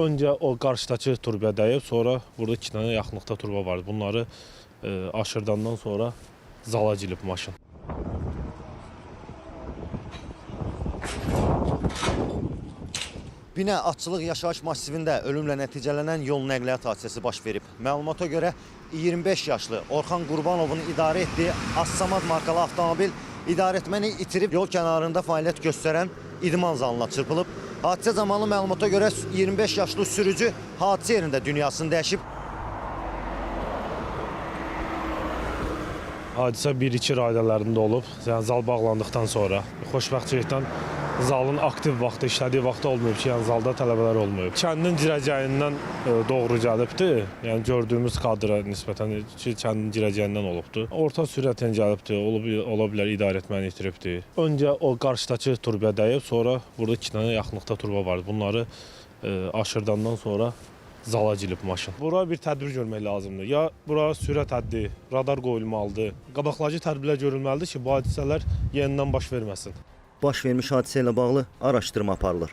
Önce o qarşıdakı turbaya dəyib, sonra burada 2 dənə yaxınlıqda turba vardı. Bunları aşırdandan sonra zala girib maşın. Binə Atçılıq yaşayış massivində ölümlə nəticələnən yol nəqliyyat hadisəsi baş verib. Məlumata görə 25 yaşlı Orxan Qurbanovun idarə etdiyi Assamad markalı avtomobil idarəetməni itirib yol kənarında fəaliyyət göstərən idman zalına çırpılıb. Hadisə zamanı məlumata görə 25 yaşlı sürücü hadisə yerində dünyasını dəyişib. Hadisə 1-2 raydələrində olub. Yəni zal bağlandıqdan sonra xoşbəxtçilikdən zalın aktiv vaxtı, işlədiyi vaxtı olmayıb ki, yəni zalda tələbələr olmayıb. Kəndin girəcəyindən doğru gəlibdi. Yəni gördüyümüz kadra nisbətən ki, kəndin girəcəyindən olubdu. Orta sürətlə gəlibdi, ola bilər idarəetməni itiribdi. Öncə o qarşıdakı turbaya dəyib, sonra burada 2 dənə yaxınlıqda turba vardı. Bunları aşırdandan sonra zala girib maşın. Bura bir tədbir görmək lazımdır. Ya bura sürət həddi, radar qoyulmalıdır. Qabaqlayıcı tədbirlər görülməlidir ki, bu hadisələr yenidən baş verməsin. Baş vermiş hadisə ilə bağlı araşdırma aparılır.